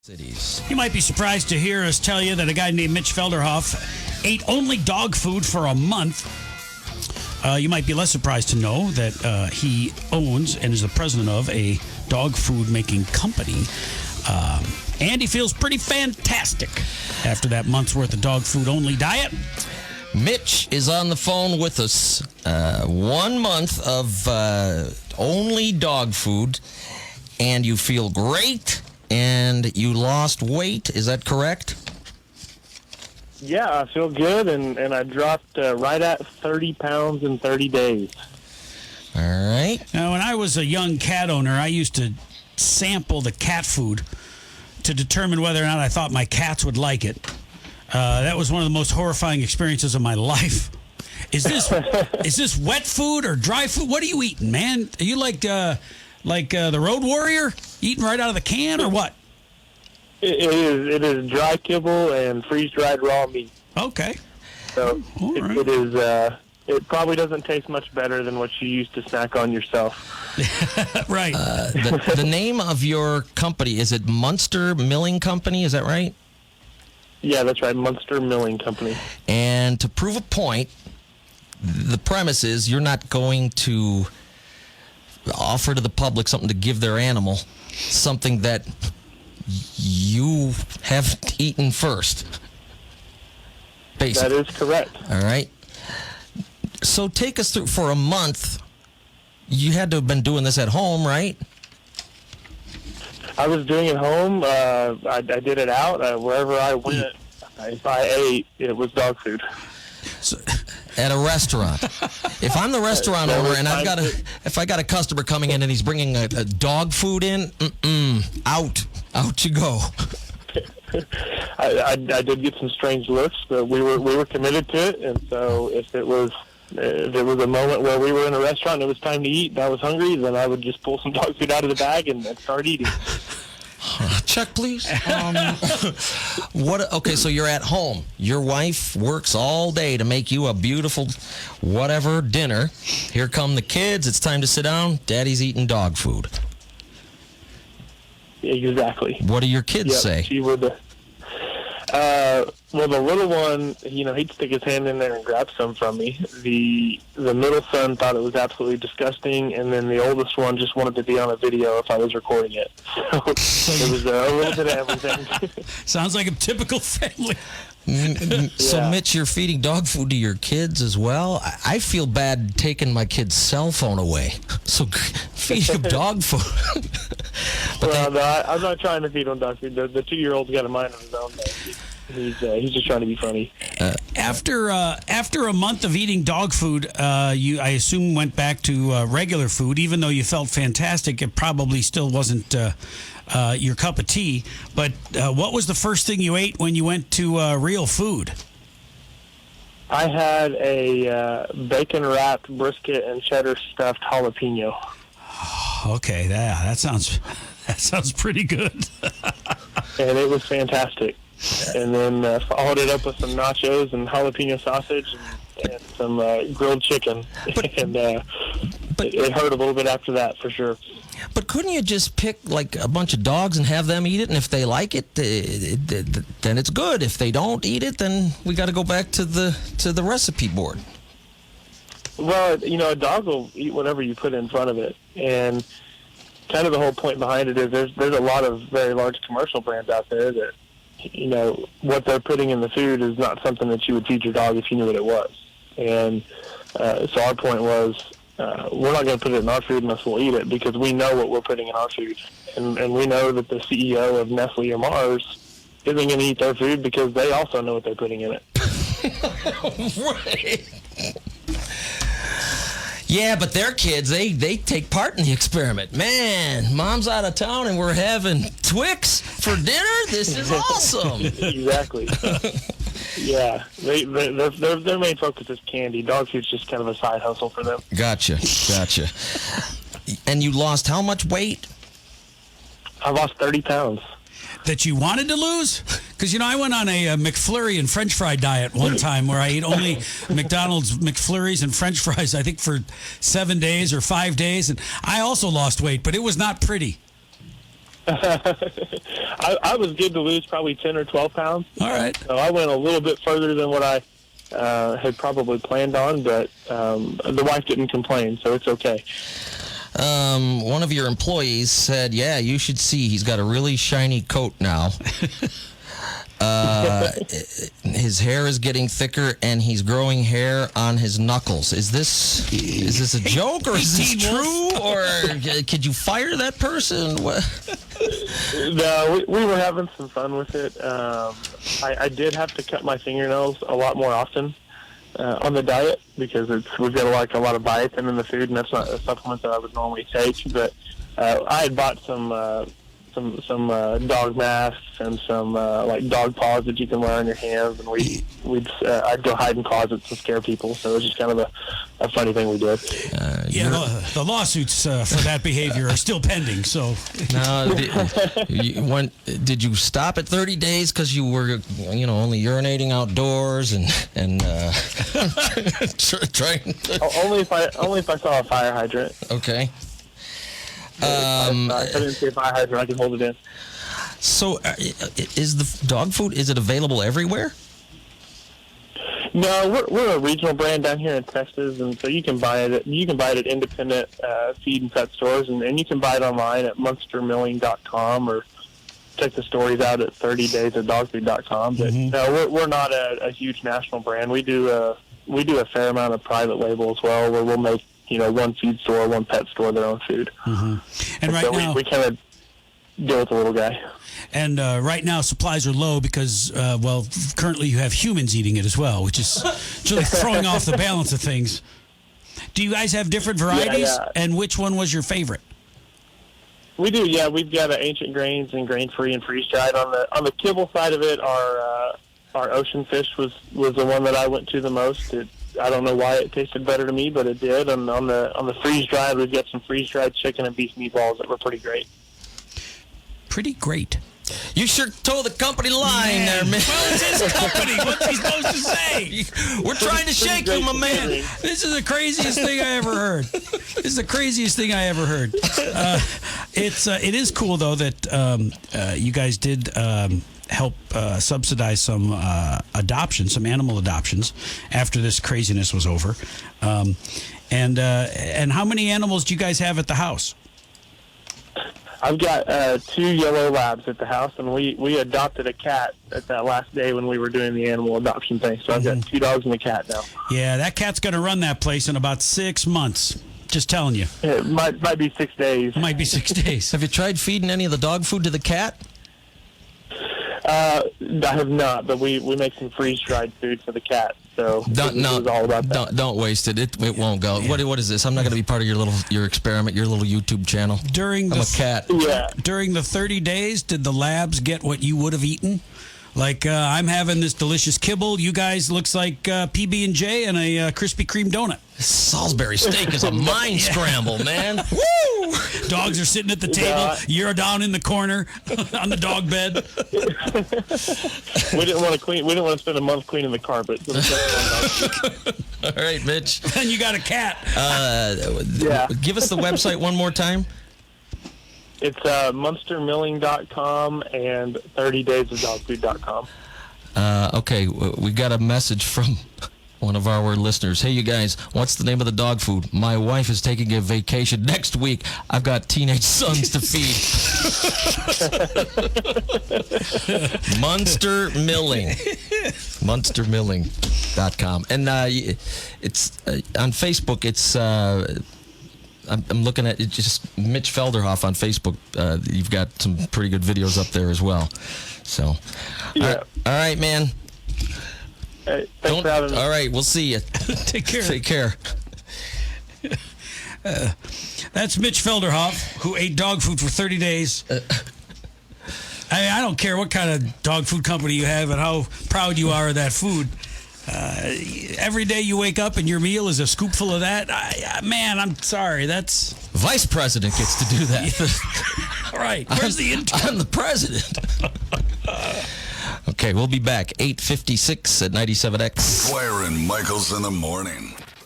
Cities. You might be surprised to hear us tell you that a guy named Mitch Felderhoff ate only dog food for a month. You might be less surprised to know that he owns and is the president of a dog food making company. And he feels pretty fantastic after that month's worth of dog food only diet. Mitch is on the phone with us. 1 month of only dog food, and you feel great, and you lost weight. Is that correct? Yeah, I feel good, and I dropped right at 30 pounds in 30 days. All right. Now, when I was a young cat owner, I used to sample the cat food to determine whether or not I thought my cats would like it. That was one of the most horrifying experiences of my life. Is this wet food or dry food? What are you eating, man? Are you like the Road Warrior, eating right out of the can, or what? It is dry kibble and freeze-dried raw meat. Okay. So right. it is. It probably doesn't taste much better than what you used to snack on yourself. Right. The name of your company, is it Muenster Milling Company? Is that right? Yeah, that's right. Muenster Milling Company. And to prove a point, the premise is you're not going to offer to the public something to give their animal, something that you haven't eaten first. Basically. That is correct. All right. So take us through, for a month, you had to have been doing this at home, right? I was doing it home. I did it out. Wherever I went, if I ate, it was dog food. So, at a restaurant. If I'm the restaurant owner and I got a customer coming in and he's bringing a dog food in, out you go. I did get some strange looks, but we were committed to it, and so if there was a moment where we were in a restaurant and it was time to eat and I was hungry, then I would just pull some dog food out of the bag and start eating. Check, please. Okay, so you're at home. Your wife works all day to make you a beautiful whatever dinner. Here come the kids. It's time to sit down. Daddy's eating dog food. Exactly. What do your kids say? She would. Well, the little one, he'd stick his hand in there and grab some from me. The middle son thought it was absolutely disgusting, and then the oldest one just wanted to be on a video if I was recording it. So it was a little bit of everything. Sounds like a typical family. So, Mitch, you're feeding dog food to your kids as well? I feel bad taking my kid's cell phone away. So, feeding him dog food. I'm not trying to feed him dog food. The 2-year-old's got a mind of his own. He's just trying to be funny. After a month of eating dog food, you, I assume, went back to regular food. Even though you felt fantastic, it probably still wasn't your cup of tea. But what was the first thing you ate when you went to real food? I had a bacon-wrapped brisket and cheddar-stuffed jalapeno. Okay, that sounds pretty good. And it was fantastic. And then followed it up with some nachos and jalapeno sausage and some grilled chicken. And it hurt a little bit after that, for sure. But couldn't you just pick like a bunch of dogs and have them eat it? And if they like it, then it's good. If they don't eat it, then we got to go back to the recipe board. Well, a dog will eat whatever you put in front of it. And kind of the whole point behind it is there's a lot of very large commercial brands out there that, what they're putting in the food is not something that you would feed your dog if you knew what it was. And so our point was, we're not going to put it in our food unless we'll eat it, because we know what we're putting in our food. And we know that the CEO of Nestle or Mars isn't going to eat their food because they also know what they're putting in it. Right. Yeah, but their kids, they take part in the experiment. Man, mom's out of town and we're having Twix for dinner? This is awesome. Exactly. Yeah, their main focus is candy. Dog food's just kind of a side hustle for them. Gotcha. And you lost how much weight? I lost 30 pounds. That you wanted to lose? Because, I went on a McFlurry and French fry diet one time where I ate only McDonald's McFlurries and French fries, I think, for 7 days or 5 days. And I also lost weight, but it was not pretty. I was good to lose probably 10 or 12 pounds. All right. So I went a little bit further than what I had probably planned on, but the wife didn't complain, so it's okay. One of your employees said, yeah, you should see. He's got a really shiny coat now. His hair is getting thicker, and he's growing hair on his knuckles. Is this a joke, or is this true? Or could you fire that person? No, we were having some fun with it. I did have to cut my fingernails a lot more often on the diet because we've got a lot of biotin in the food, and that's not a supplement that I would normally take. But I had bought some dog masks and some like dog paws that you can wear on your hands, and I'd go hide in closets and scare people. So it was just kind of a funny thing we did. The lawsuits for that behavior are still pending. So now, did you stop at 30 days because you were only urinating outdoors and trying to... only if I saw a fire hydrant. Okay. I didn't see a fire hydrant. I could hold it in. So, is the dog food, is it available everywhere? No, we're a regional brand down here in Texas, and so you can buy it. You can buy it at independent feed and pet stores, and you can buy it online at muenstermilling.com or check the stories out at 30daysofdogfood.com. But no, we're not a huge national brand. We do a fair amount of private label as well, where we'll make one feed store, one pet store their own food. And right so now we kind of deal with the little guy. And right now supplies are low because, currently you have humans eating it as well, which is just throwing off the balance of things. Do you guys have different varieties? Yeah. And which one was your favorite? We do, yeah. We've got ancient grains and grain-free and freeze-dried. On the kibble side of it, our ocean fish was the one that I went to the most. I don't know why it tasted better to me, but it did. And on the freeze-dried, we've got some freeze-dried chicken and beef meatballs that were pretty great. Pretty great. You sure told the company line there, man. Well, it's his company. What's he supposed to say? We're trying to shake you, my man. This is the craziest thing I ever heard. It is cool, though, that you guys did help subsidize some adoptions, some animal adoptions, after this craziness was over. And how many animals do you guys have at the house? I've got 2 yellow labs at the house, and we adopted a cat at that last day when we were doing the animal adoption thing. So I've got 2 dogs and a cat now. Yeah, that cat's going to run that place in about 6 months. Just telling you. It might be 6 days. It might be 6 days. Have you tried feeding any of the dog food to the cat? I have not, but we make some freeze-dried food for the cat. So it was all about that. Don't waste it. It won't go. Yeah. What is this? I'm not going to be part of your experiment, your little YouTube channel. I'm a cat. Yeah. During the 30 days, did the labs get what you would have eaten? Like, I'm having this delicious kibble. You guys looks like PB&J and a Krispy Kreme donut. Salisbury steak is a mind scramble, man. Woo! Dogs are sitting at the table. You're down in the corner on the dog bed. We didn't want to clean. We didn't want to spend a month cleaning the carpet. All right, Mitch. And you got a cat. Yeah. Give us the website one more time. It's muenstermilling.com and 30daysofdogfood.com. Okay, we got a message from one of our listeners. Hey, you guys, what's the name of the dog food? My wife is taking a vacation next week. I've got teenage sons to feed. Muenster Milling. Muenstermilling.com. And it's on Facebook, it's... I'm looking at it, just Mitch Felderhoff on Facebook. You've got some pretty good videos up there as well. So, yeah. All right, man. Hey, thanks for having me. All right, we'll see you. Take care. Take care. That's Mitch Felderhoff, who ate dog food for 30 days. I don't care what kind of dog food company you have and how proud you are of that food. Every day you wake up and your meal is a scoopful of that. Man, I'm sorry. That's Vice President gets to do that. right. Where's the intern? I'm the president. Okay, we'll be back 8:56 at 97X. Dwyer and Michaels in the morning.